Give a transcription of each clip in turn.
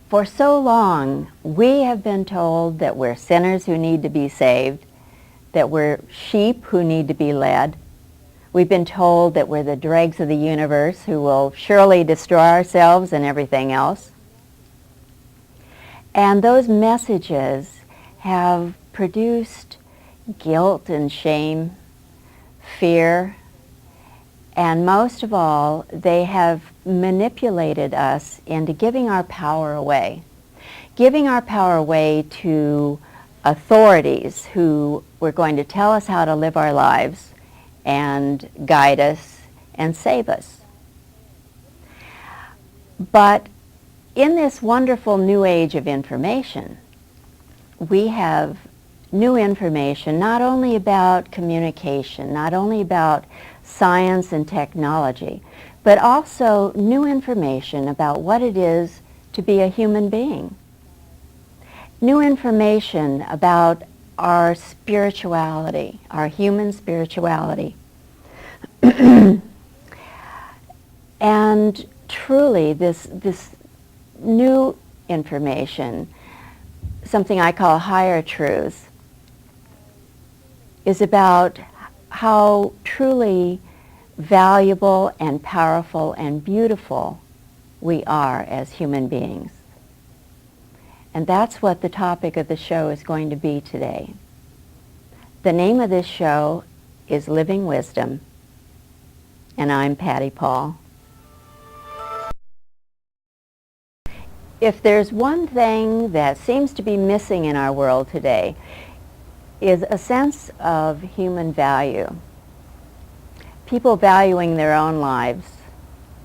For so long, we have been told that we're sinners who need to be saved, that we're sheep who need to be led. We've been told that we're the dregs of the universe who will surely destroy ourselves and everything else. And those messages have produced guilt and shame, fear, and most of all, they have manipulated us into giving our power away. Giving our power away to authorities who were going to tell us how to live our lives and guide us and save us. But in this wonderful new age of information, we have new information not only about communication, not only about science and technology, but also new information about what it is to be a human being. New information about our spirituality, our human spirituality. And truly, this new information, something I call higher truths, is about how truly valuable and powerful and beautiful we are as human beings. And that's what the topic of the show is going to be today. The name of this show is Living Wisdom, and I'm Patty Paul. If there's one thing that seems to be missing in our world today, is a sense of human value. People valuing their own lives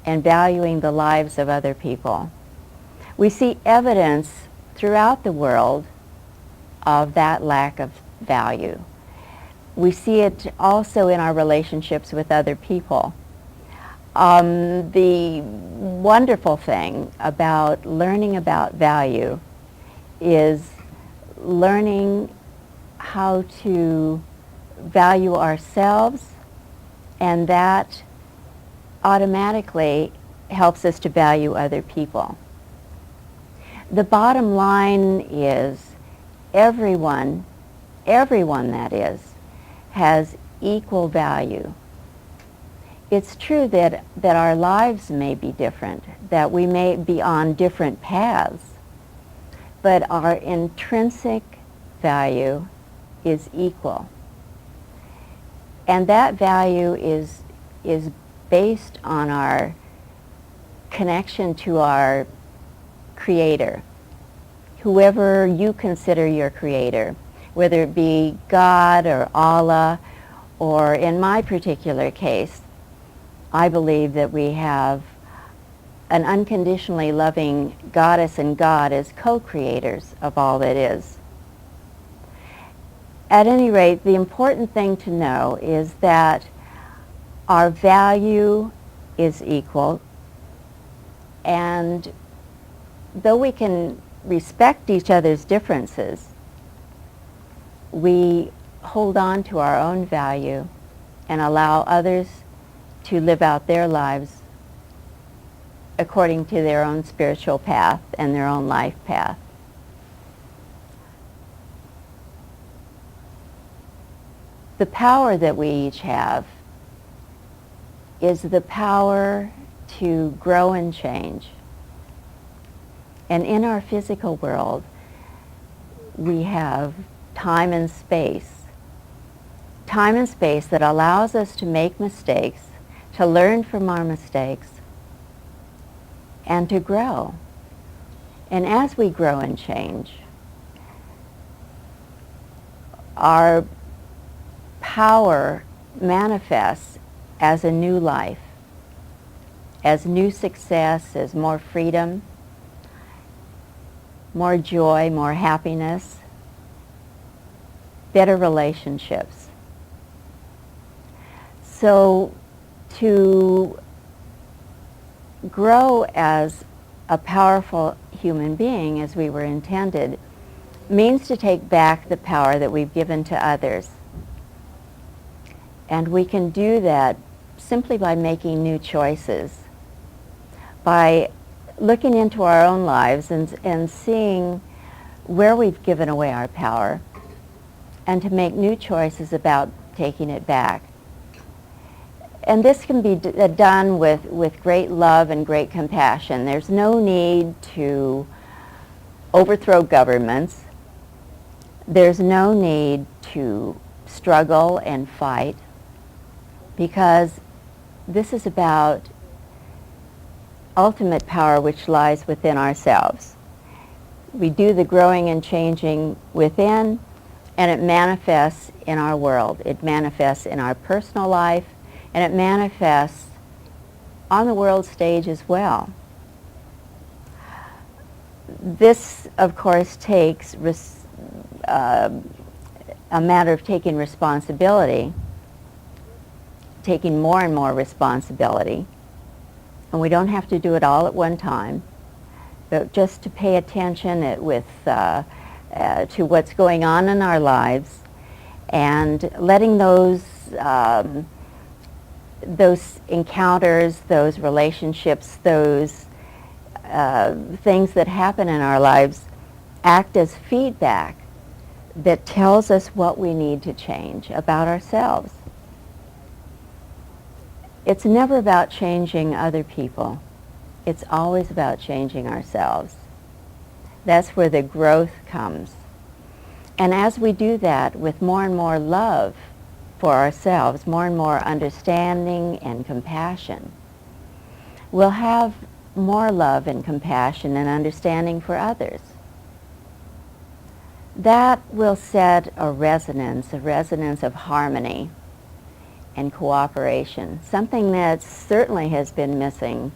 and valuing the lives of other people. We see evidence throughout the world of that lack of value. We see it also in our relationships with other people. The wonderful thing about learning about value is learning how to value ourselves, and that automatically helps us to value other people. The bottom line is everyone that is, has equal value. It's true that our lives may be different, that we may be on different paths, but our intrinsic value is equal. And that value is based on our connection to our Creator, whoever you consider your Creator, whether it be God or Allah, or in my particular case, I believe that we have an unconditionally loving Goddess and God as co-creators of all that is. At any rate, the important thing to know is that our value is equal, and though we can respect each other's differences, we hold on to our own value and allow others to live out their lives according to their own spiritual path and their own life path. The power that we each have is the power to grow and change. And in our physical world, we have time and space. Time and space that allows us to make mistakes, to learn from our mistakes, and to grow. And as we grow and change, our power manifests as a new life, as new success, as more freedom, more joy, more happiness, better relationships. So to grow as a powerful human being as we were intended means to take back the power that we've given to others. And we can do that simply by making new choices, by looking into our own lives and seeing where we've given away our power and to make new choices about taking it back. And this can be done with great love and great compassion. There's no need to overthrow governments. There's no need to struggle and fight, because this is about ultimate power which lies within ourselves. We do the growing and changing within, and it manifests in our world. It manifests in our personal life, and it manifests on the world stage as well. This, of course, takes a matter of taking responsibility, taking more and more responsibility. And we don't have to do it all at one time, but just to pay attention to what's going on in our lives, and letting those encounters, those relationships, those things that happen in our lives act as feedback that tells us what we need to change about ourselves. It's never about changing other people. It's always about changing ourselves. That's where the growth comes. And as we do that with more and more love for ourselves, more and more understanding and compassion, we'll have more love and compassion and understanding for others. That will set a resonance of harmony and cooperation, something that certainly has been missing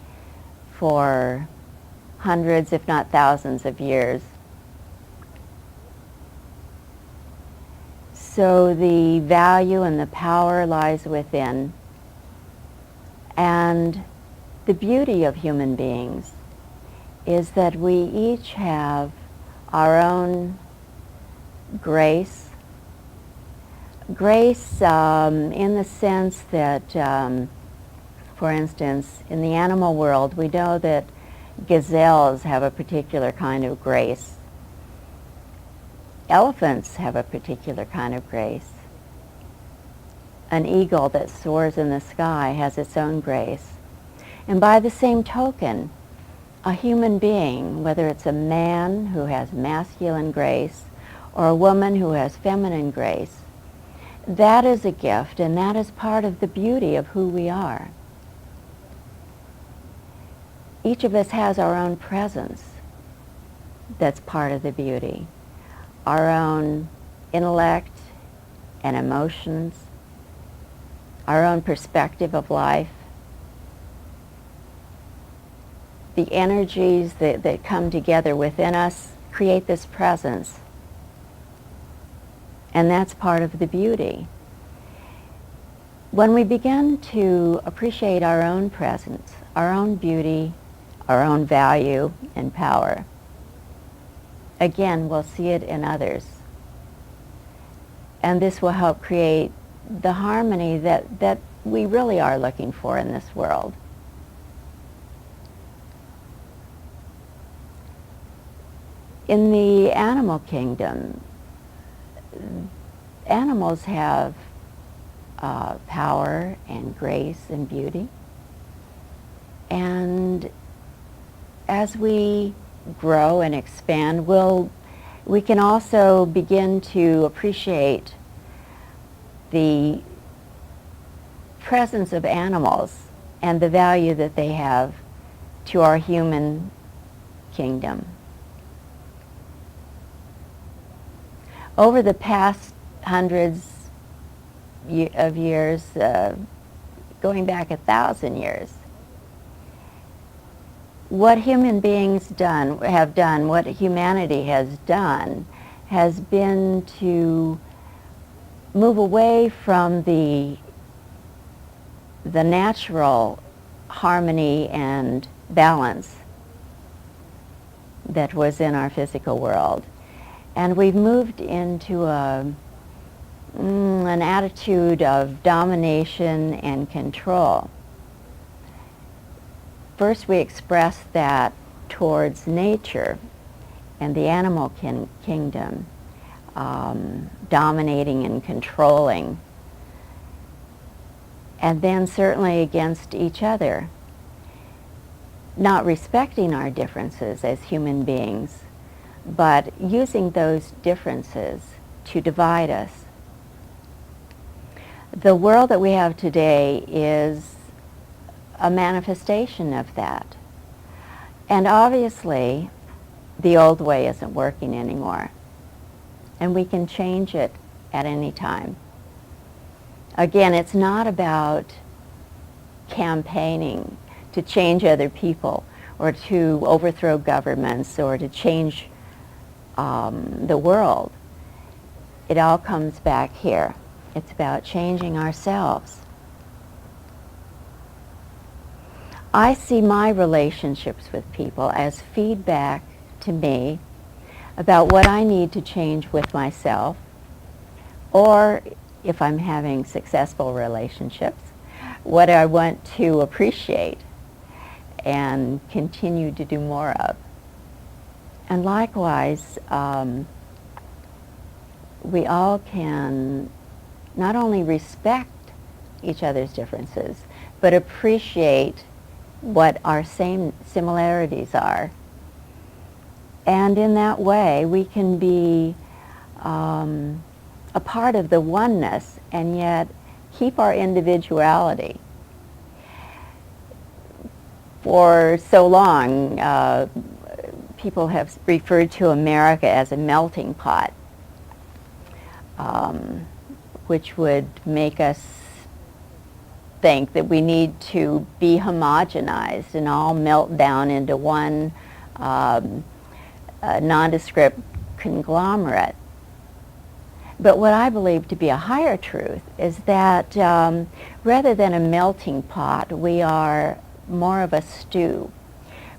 for hundreds, if not thousands of years. So the value and the power lies within. And the beauty of human beings is that we each have our own grace. Grace in the sense that, for instance, in the animal world, we know that gazelles have a particular kind of grace. Elephants have a particular kind of grace. An eagle that soars in the sky has its own grace. And by the same token, a human being, whether it's a man who has masculine grace or a woman who has feminine grace, that is a gift, and that is part of the beauty of who we are. Each of us has our own presence. That's part of the beauty. Our own intellect and emotions, our own perspective of life, the energies that come together within us create this presence. And that's part of the beauty. When we begin to appreciate our own presence, our own beauty, our own value and power, again, we'll see it in others. And this will help create the harmony that we really are looking for in this world. In the animal kingdom, animals have power and grace and beauty. And as we grow and expand, we can also begin to appreciate the presence of animals and the value that they have to our human kingdom. Over the past hundreds of years, going back 1,000 years, what human beings have done, what humanity has done, has been to move away from the natural harmony and balance that was in our physical world. And we've moved into an attitude of domination and control. First, we express that towards nature and the animal kingdom, dominating and controlling, and then certainly against each other, not respecting our differences as human beings, but using those differences to divide us. The world that we have today is a manifestation of that. And obviously, the old way isn't working anymore. And we can change it at any time. Again, it's not about campaigning to change other people or to overthrow governments or to change the world. It all comes back here. It's about changing ourselves. I see my relationships with people as feedback to me about what I need to change with myself, or if I'm having successful relationships, what I want to appreciate and continue to do more of. And likewise, we all can not only respect each other's differences, but appreciate what our same similarities are. And in that way, we can be a part of the oneness and yet keep our individuality. For so long, people have referred to America as a melting pot, which would make us think that we need to be homogenized and all melt down into one nondescript conglomerate. But what I believe to be a higher truth is that rather than a melting pot, we are more of a stew,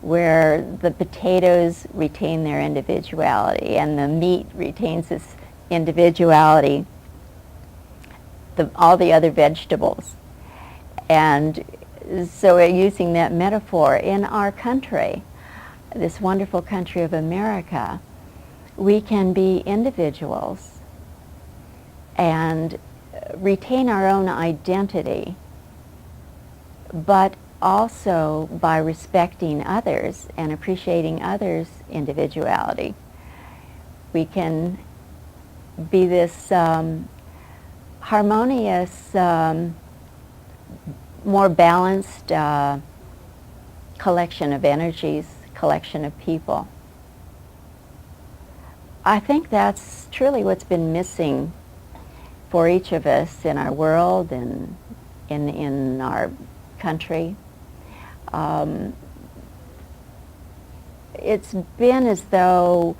where the potatoes retain their individuality and the meat retains its individuality, all the other vegetables. And so using that metaphor, in our country, this wonderful country of America, we can be individuals and retain our own identity, but also by respecting others and appreciating others' individuality, we can be this harmonious, more balanced collection of energies, collection of people. I think that's truly what's been missing for each of us in our world and in our country. It's been as though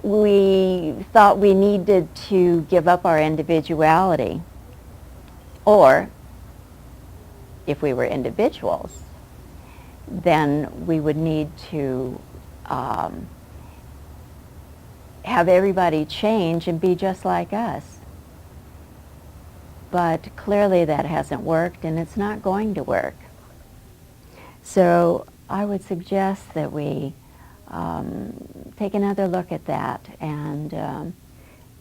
we thought we needed to give up our individuality, or if we were individuals, then we would need to have everybody change and be just like us. But clearly that hasn't worked, and it's not going to work. So I would suggest that we take another look at that and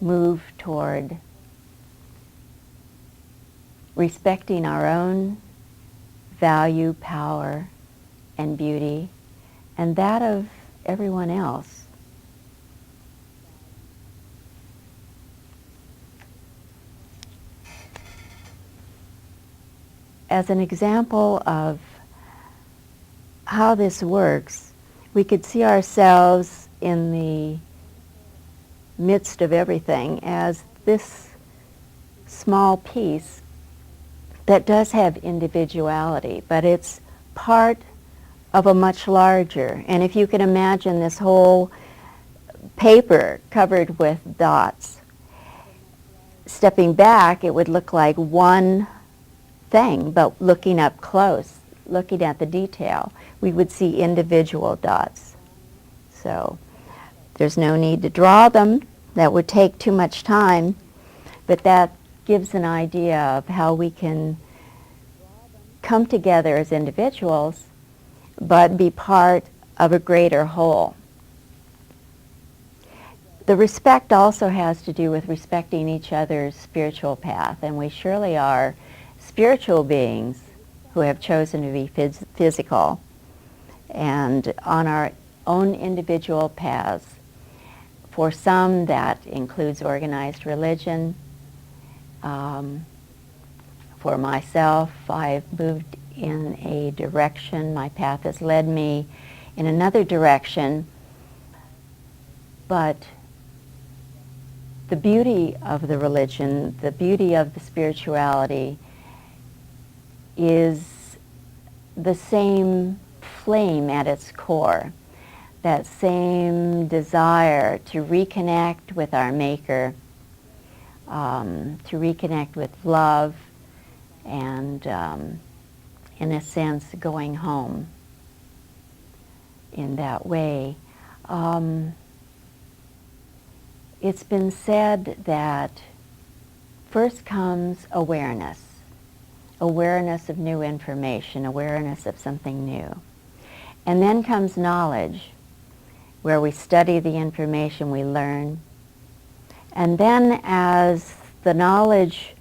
move toward respecting our own value, power, and beauty, and that of everyone else. As an example of how this works, we could see ourselves in the midst of everything as this small piece that does have individuality, but it's part of a much larger. And if you can imagine this whole paper covered with dots, stepping back, it would look like one thing, but looking up close, looking at the detail, we would see individual dots. So there's no need to draw them. That would take too much time, but that gives an idea of how we can come together as individuals, but be part of a greater whole. The respect also has to do with respecting each other's spiritual path, and we surely are spiritual beings who have chosen to be physical and on our own individual paths. For some, that includes organized religion. For myself, I've moved in a direction. My path has led me in another direction. But the beauty of the religion, the beauty of the spirituality is the same flame at its core, that same desire to reconnect with our Maker, to reconnect with love, and in a sense going home in that way. It's been said that first comes awareness of new information, awareness of something new. And then comes knowledge, where we study the information we learn. And then as the knowledge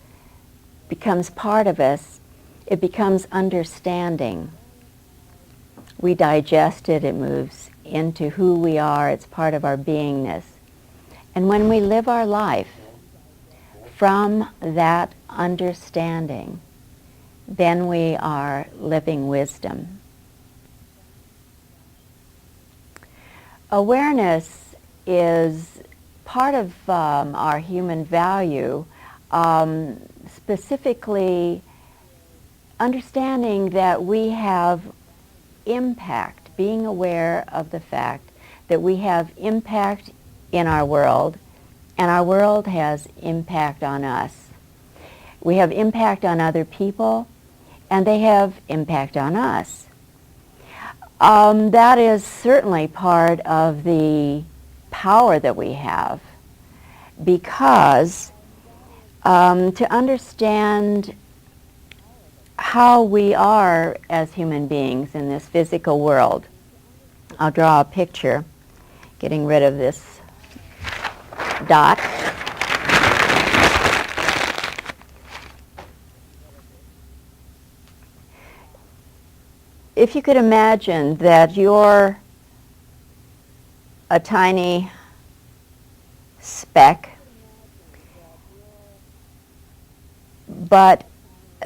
becomes part of us, it becomes understanding. We digest it, it moves into who we are, it's part of our beingness. And when we live our life from that understanding, then we are living wisdom. Awareness is part of our human value, specifically understanding that we have impact, being aware of the fact that we have impact in our world, and our world has impact on us. We have impact on other people, and they have impact on us. That is certainly part of the power that we have, because to understand how we are as human beings in this physical world, I'll draw a picture, getting rid of this dot. If you could imagine that you're a tiny speck, but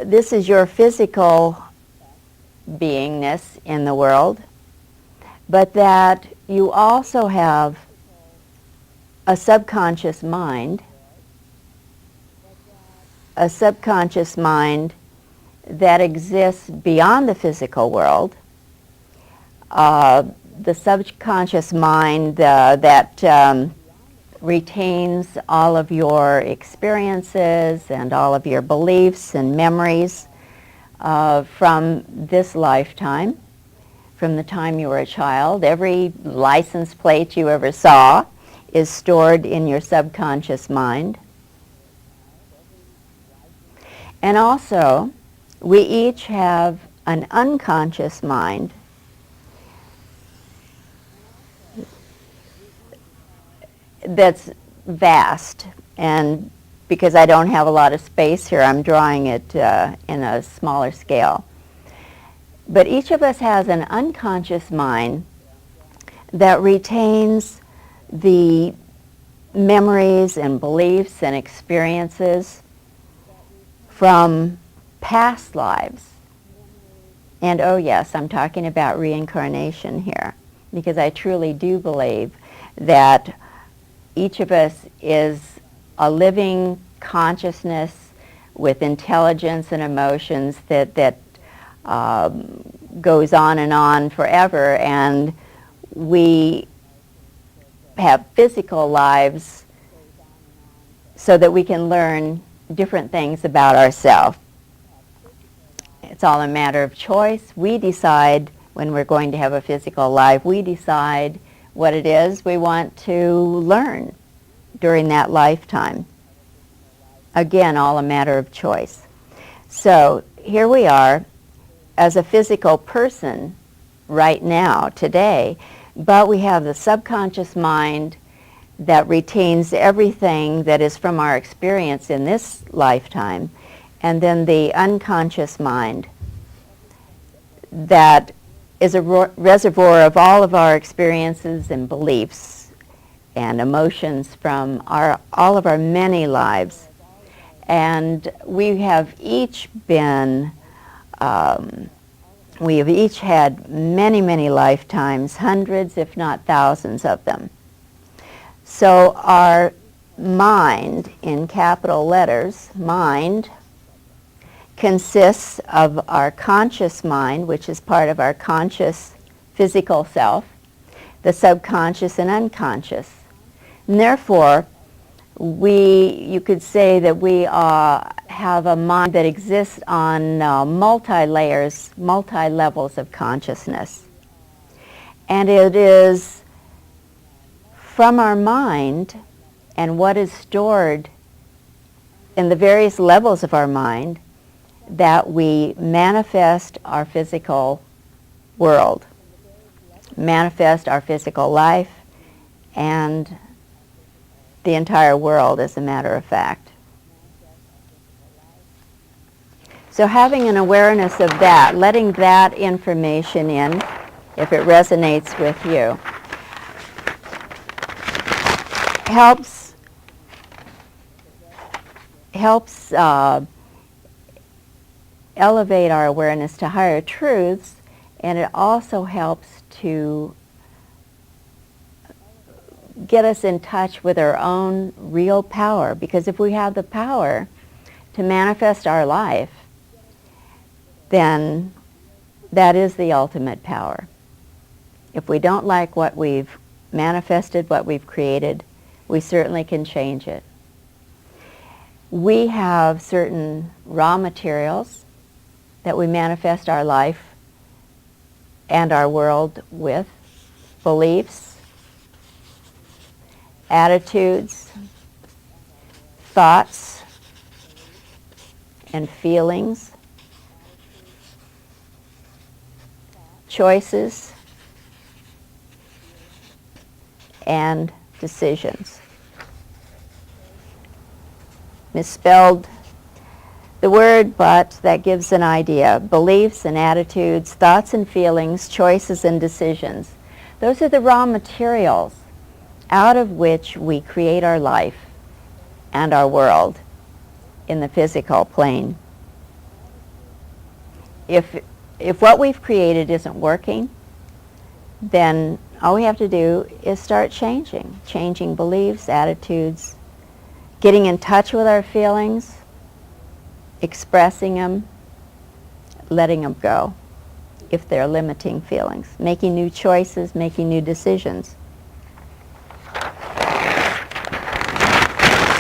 this is your physical beingness in the world, but that you also have a subconscious mind that exists beyond the physical world, the subconscious mind that retains all of your experiences and all of your beliefs and memories from this lifetime, from the time you were a child. Every license plate you ever saw is stored in your subconscious mind. And also, we each have an unconscious mind that's vast, and because I don't have a lot of space here, I'm drawing it in a smaller scale. But each of us has an unconscious mind that retains the memories and beliefs and experiences from past lives. And oh yes, I'm talking about reincarnation here, because I truly do believe that each of us is a living consciousness with intelligence and emotions that goes on and on forever, and we have physical lives so that we can learn different things about ourselves. It's all a matter of choice. We decide when we're going to have a physical life. We decide what it is we want to learn during that lifetime. Again, all a matter of choice. So here we are as a physical person right now, today, but we have the subconscious mind that retains everything that is from our experience in this lifetime, and then the unconscious mind that is a reservoir of all of our experiences and beliefs and emotions from all of our many lives. And we have each been, we have each had many, many lifetimes, hundreds if not thousands of them. So our mind, in capital letters, mind, consists of our conscious mind, which is part of our conscious physical self, the subconscious and unconscious. And therefore, you could say that we have a mind that exists on multi-layers, multi-levels of consciousness. And it is from our mind and what is stored in the various levels of our mind that we manifest our physical world, manifest our physical life, and the entire world, as a matter of fact. So having an awareness of that, letting that information in, if it resonates with you, helps elevate our awareness to higher truths, and it also helps to get us in touch with our own real power. Because if we have the power to manifest our life, then that is the ultimate power. If we don't like what we've manifested, what we've created, we certainly can change it. We have certain raw materials that we manifest our life and our world with: beliefs, attitudes, thoughts, and feelings, choices, and decisions. Misspelled the word, but that gives an idea. Beliefs and attitudes, thoughts and feelings, choices and decisions. Those are the raw materials out of which we create our life and our world in the physical plane. If what we've created isn't working, then all we have to do is start changing beliefs, attitudes, getting in touch with our feelings, expressing them, letting them go if they're limiting feelings, making new choices, making new decisions.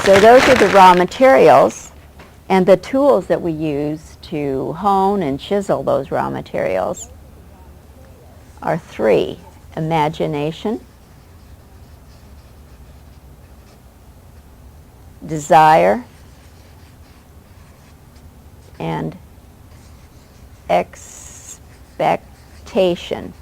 So those are the raw materials, and the tools that we use to hone and chisel those raw materials are three: imagination, desire, and expectation.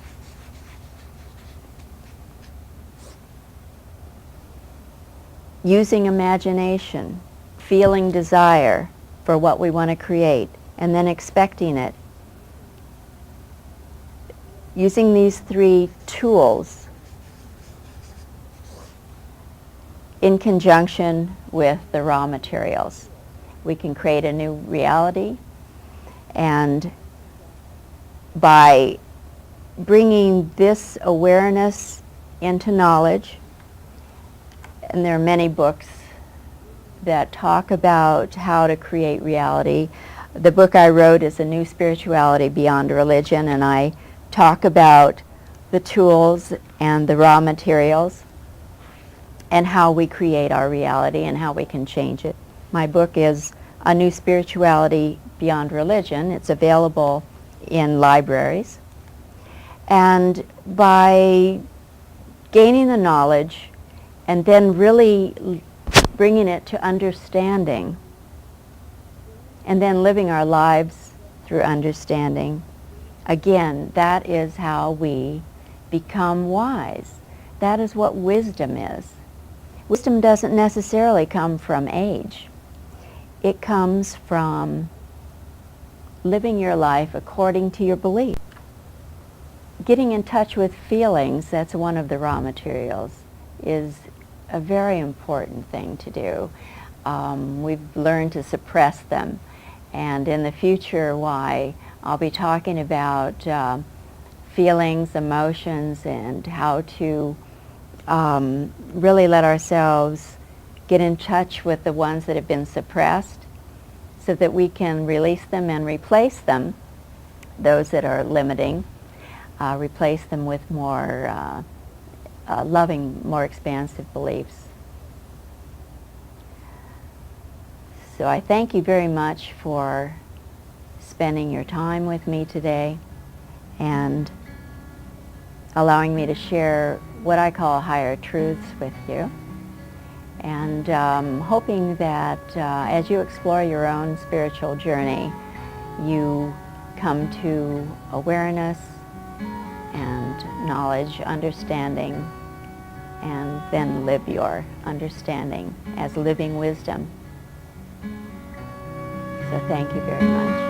Using imagination, feeling desire for what we want to create, and then expecting it. Using these three tools in conjunction with the raw materials, we can create a new reality. And by bringing this awareness into knowledge, and there are many books that talk about how to create reality. The book I wrote is A New Spirituality Beyond Religion, and I talk about the tools and the raw materials and how we create our reality and how we can change it. My book is A New Spirituality Beyond Religion. It's available in libraries. And by gaining the knowledge and then really bringing it to understanding, and then living our lives through understanding, Again, that is how we become wise. That is what wisdom is. Wisdom doesn't necessarily come from age. It comes from living your life according to your belief. Getting in touch with feelings, that's one of the raw materials, is a very important thing to do. We've learned to suppress them, and in the future, why I'll be talking about feelings, emotions, and how to really let ourselves get in touch with the ones that have been suppressed so that we can release them and replace them, those that are limiting, replace them with more loving, more expansive beliefs. So I thank you very much for spending your time with me today and allowing me to share what I call higher truths with you. And hoping that as you explore your own spiritual journey, you come to awareness and knowledge, understanding, and then live your understanding as living wisdom. So thank you very much.